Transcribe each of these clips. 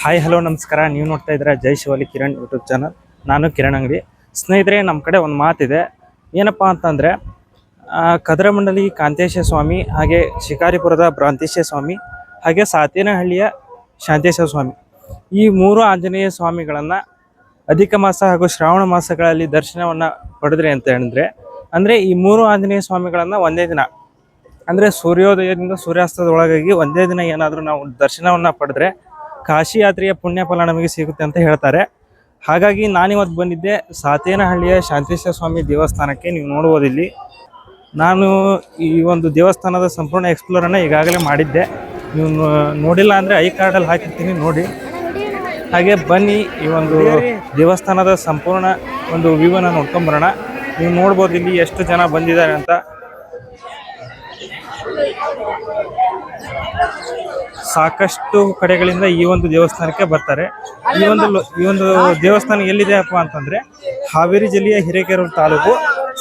Hi hello ನಮಸ್ಕಾರ. ನೀವು ನೋಡ್ತಾ ಇದ್ದೀರಾ ಜೈ ಶಿವಲಿ ಕಿರಣ್ ಯೂಟ್ಯೂಬ್ ಚಾನಲ್. ನಾನು ಕಿರಣ್ ಅಂಗಡಿ. ಸ್ನೇಹಿತರೆ, ನಮ್ಮ ಕಡೆ ಒಂದು ಮಾತಿದೆ. ಏನಪ್ಪ ಅಂತಂದರೆ, ಕದ್ರಮಂಡಲಿ ಕಾಂತೇಶ ಸ್ವಾಮಿ, ಹಾಗೆ ಶಿಕಾರಿಪುರದ ಭ್ರಾಂತೇಶ ಸ್ವಾಮಿ, ಹಾಗೆ ಸಾತೇನಹಳ್ಳಿಯ ಶಾಂತೇಶ ಸ್ವಾಮಿ, ಈ ಮೂರು ಆಂಜನೇಯ ಸ್ವಾಮಿಗಳನ್ನು ಅಧಿಕ ಮಾಸ ಹಾಗೂ ಶ್ರಾವಣ ಮಾಸಗಳಲ್ಲಿ ದರ್ಶನವನ್ನು ಪಡೆದ್ರಿ ಅಂತ ಹೇಳಿದ್ರೆ, ಅಂದರೆ ಈ ಮೂರು ಆಂಜನೇಯ ಸ್ವಾಮಿಗಳನ್ನು ಒಂದೇ ದಿನ, ಅಂದರೆ ಸೂರ್ಯೋದಯದಿಂದ ಸೂರ್ಯಾಸ್ತದೊಳಗಾಗಿ ಒಂದೇ ದಿನ ಏನಾದರೂ ನಾವು ದರ್ಶನವನ್ನು ಪಡೆದ್ರೆ ಕಾಶಿ ಯಾತ್ರೆಯ ಪುಣ್ಯ ಫಲ ನಮಗೆ ಸಿಗುತ್ತೆ ಅಂತ ಹೇಳ್ತಾರೆ. ಹಾಗಾಗಿ ನಾನಿವತ್ತು ಬಂದಿದ್ದೆ ಸಾತೇನಹಳ್ಳಿಯ ಶಾಂತೇಶ ಸ್ವಾಮಿ ದೇವಸ್ಥಾನಕ್ಕೆ. ನೀವು ನೋಡ್ಬೋದು ಇಲ್ಲಿ ನಾನು ಈ ಒಂದು ದೇವಸ್ಥಾನದ ಸಂಪೂರ್ಣ ಎಕ್ಸ್ಪ್ಲೋರನ್ನು ಈಗಾಗಲೇ ಮಾಡಿದ್ದೆ. ನೀವು ನೋಡಿಲ್ಲ ಅಂದರೆ ಐ ಕಾರ್ಡಲ್ಲಿ ಹಾಕಿರ್ತೀನಿ, ನೋಡಿ. ಹಾಗೆ ಬನ್ನಿ, ಈ ಒಂದು ದೇವಸ್ಥಾನದ ಸಂಪೂರ್ಣ ಒಂದು ವ್ಯೂವನ್ನು ನೋಡ್ಕೊಂಬರೋಣ. ನೀವು ನೋಡ್ಬೋದು ಇಲ್ಲಿ ಎಷ್ಟು ಜನ ಬಂದಿದ್ದಾರೆ ಅಂತ. ಸಾಕಷ್ಟು ಕಡೆಗಳಿಂದ ಈ ಒಂದು ದೇವಸ್ಥಾನಕ್ಕೆ ಬರ್ತಾರೆ. ಈ ಒಂದು ದೇವಸ್ಥಾನ ಎಲ್ಲಿದೆಯಪ್ಪ ಅಂತಂದರೆ, ಹಾವೇರಿ ಜಿಲ್ಲೆಯ ಹಿರೇಕೆರೂರು ತಾಲೂಕು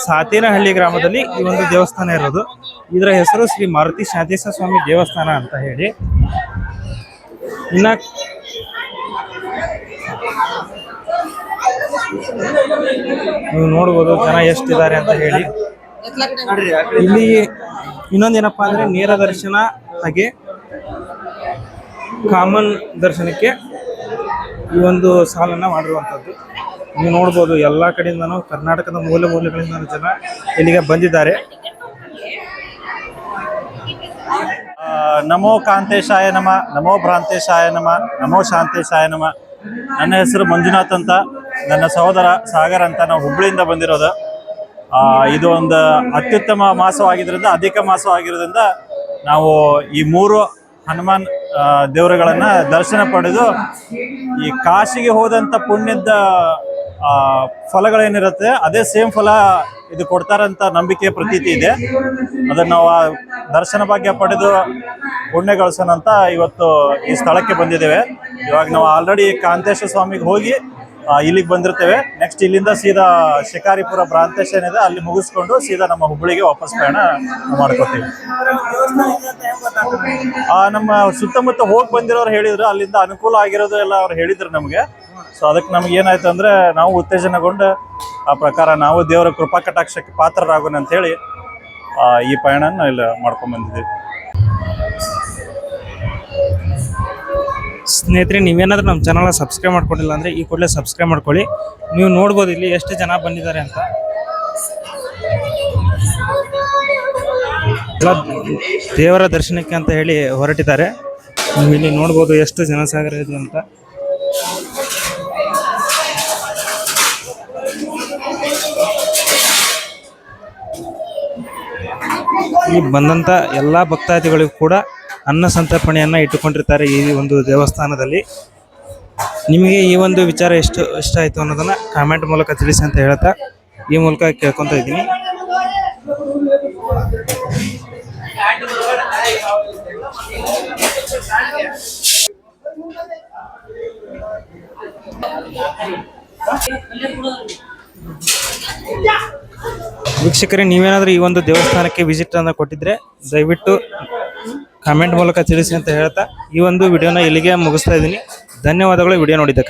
ಸಾತೇನಹಳ್ಳಿ ಗ್ರಾಮದಲ್ಲಿ ಈ ಒಂದು ದೇವಸ್ಥಾನ ಇರೋದು. ಇದರ ಹೆಸರು ಶ್ರೀ ಮಾರುತಿ ಶಾಂತೇಶ ಸ್ವಾಮಿ ದೇವಸ್ಥಾನ ಅಂತ ಹೇಳಿ. ಇನ್ನು ನೀವು ನೋಡ್ಬೋದು ಜನ ಎಷ್ಟಿದ್ದಾರೆ ಅಂತ ಹೇಳಿ. ಇಲ್ಲಿ ಇನ್ನೊಂದೇನಪ್ಪ ಅಂದರೆ, ನೇರ ದರ್ಶನ ಹಾಗೆ ಕಾಮನ್ ದರ್ಶನಕ್ಕೆ ಈ ಒಂದು ಸಾಲನ್ನು ಮಾಡಿರುವಂಥದ್ದು. ನೀವು ನೋಡ್ಬೋದು ಎಲ್ಲ ಕಡೆಯಿಂದನೂ, ಕರ್ನಾಟಕದ ಮೂಲೆ ಮೂಲೆಗಳಿಂದ ಜನ ಇಲ್ಲಿಗೆ ಬಂದಿದ್ದಾರೆ. ನಮೋ ಕಾಂತೇಶಾಯ ನಮ, ನಮೋ ಭ್ರಾಂತೇಶಾಯ ನಮ, ನಮೋ ಶಾಂತೇಶಾಯ ನಮ. ನನ್ನ ಹೆಸರು ಮಂಜುನಾಥ್ ಅಂತ, ನನ್ನ ಸಹೋದರ ಸಾಗರ್ ಅಂತ. ನಾವು ಹುಬ್ಬಳ್ಳಿಯಿಂದ ಬಂದಿರೋದು. ಇದು ಒಂದು ಅತ್ಯುತ್ತಮ ಮಾಸವಾಗಿದ್ದರಿಂದ, ಅಧಿಕ ಮಾಸವಾಗಿರೋದ್ರಿಂದ ನಾವು ಈ ಮೂರು ಹನುಮಾನ್ ದೇವರುಗಳನ್ನು ದರ್ಶನ ಪಡೆದು ಈ ಕಾಶಿಗೆ ಹೋದಂಥ ಪುಣ್ಯದ ಫಲಗಳೇನಿರುತ್ತೆ ಅದೇ ಸೇಮ್ ಫಲ ಇದು ಕೊಡ್ತಾರಂತ ನಂಬಿಕೆ ಪ್ರತೀತಿ ಇದೆ. ಅದನ್ನು ನಾವು ದರ್ಶನ ಭಾಗ್ಯ ಪಡೆದು ಪುಣ್ಯ ಗಳಿಸೋಣ ಅಂತ ಇವತ್ತು ಈ ಸ್ಥಳಕ್ಕೆ ಬಂದಿದ್ದೇವೆ. ಇವಾಗ ನಾವು ಆಲ್ರೆಡಿ ಕಾಂತೇಶ ಸ್ವಾಮಿಗೆ ಹೋಗಿ ಇಲ್ಲಿಗೆ ಬಂದಿರ್ತೇವೆ. ನೆಕ್ಸ್ಟ್ ಇಲ್ಲಿಂದ ಸೀದಾ ಶಿಕಾರಿಪುರ ಭ್ರಾಂತೇಶ ಏನಿದೆ ಅಲ್ಲಿ ಮುಗಿಸ್ಕೊಂಡು ಸೀದಾ ನಮ್ಮ ಹುಬ್ಬಳ್ಳಿಗೆ ವಾಪಸ್ ಪ್ರಯಾಣ ಮಾಡ್ಕೊತೀವಿ. ನಮ್ಮ ಸುತ್ತಮುತ್ತ ಹೋಗಿ ಬಂದಿರೋರು ಹೇಳಿದ್ರು, ಅಲ್ಲಿಂದ ಅನುಕೂಲ ಆಗಿರೋದು ಎಲ್ಲ ಅವ್ರು ಹೇಳಿದ್ರು ನಮಗೆ. ಸೊ ಅದಕ್ಕೆ ನಮ್ಗೆ ಏನಾಯ್ತು ಅಂದರೆ, ನಾವು ಉತ್ತೇಜನಗೊಂಡು ಆ ಪ್ರಕಾರ ನಾವು ದೇವರ ಕೃಪಾ ಕಟಾಕ್ಷಕ್ಕೆ ಪಾತ್ರರಾಗೋಣ ಅಂತೇಳಿ ಈ ಪಯಣನ ಇಲ್ಲಿ ಮಾಡ್ಕೊಂಡು ಬಂದಿದ್ದೀವಿ. ಸ್ನೇಹಿತರೆ, ನೀವೇನಾದ್ರೂ ನಮ್ಮ ಚಾನಲ್ನ ಸಬ್ಸ್ಕ್ರೈಬ್ ಮಾಡ್ಕೊಂಡಿಲ್ಲ ಅಂದರೆ ಈ ಕೂಡಲೇ ಸಬ್ಸ್ಕ್ರೈಬ್ ಮಾಡ್ಕೊಳ್ಳಿ. ನೀವು ನೋಡ್ಬೋದು ಇಲ್ಲಿ ಎಷ್ಟು ಜನ ಬಂದಿದ್ದಾರೆ ಅಂತ. ದೇವರ ದರ್ಶನಕ್ಕೆ ಅಂತ ಹೇಳಿ ಹೊರಟಿದ್ದಾರೆ. ನೀವು ಇಲ್ಲಿ ನೋಡ್ಬೋದು ಎಷ್ಟು ಜನಸಾಗರ ಇದೆ ಅಂತ. ಇಲ್ಲಿ ಬಂದಂಥ ಎಲ್ಲ ಭಕ್ತಾದಿಗಳಿಗೂ ಕೂಡ ಅನ್ನ ಸಂತರ್ಪಣೆಯನ್ನು ಇಟ್ಟುಕೊಂಡಿರ್ತಾರೆ ಈ ಒಂದು ದೇವಸ್ಥಾನದಲ್ಲಿ. ನಿಮಗೆ ಈ ಒಂದು ವಿಚಾರ ಎಷ್ಟು ಇಷ್ಟ ಆಯಿತು ಅನ್ನೋದನ್ನು ಕಾಮೆಂಟ್ ಮೂಲಕ ತಿಳಿಸಿ ಅಂತ ಹೇಳ್ತಾ ಈ ಮೂಲಕ ಕೇಳ್ಕೊತಾ ಇದ್ದೀನಿ. ವೀಕ್ಷಕರೇ, ನೀವೇನಾದರೂ ಈ ಒಂದು ದೇವಸ್ಥಾನಕ್ಕೆ ವಿಸಿಟ್ ಅನ್ನು ಕೊಟ್ಟಿದ್ರೆ ದಯವಿಟ್ಟು ಕಾಮೆಂಟ್ ಮೂಲಕ ತಿಳಿಸಿ ಅಂತ ಹೇಳ್ತಾ ಈ ಒಂದು ವಿಡಿಯೋನ ಇಲ್ಲಿಗೆ ಮುಗಿಸ್ತಾ ಇದ್ದೀನಿ. ಧನ್ಯವಾದಗಳು ವಿಡಿಯೋ ನೋಡಿದ್ದಕ್ಕಾಗಿ.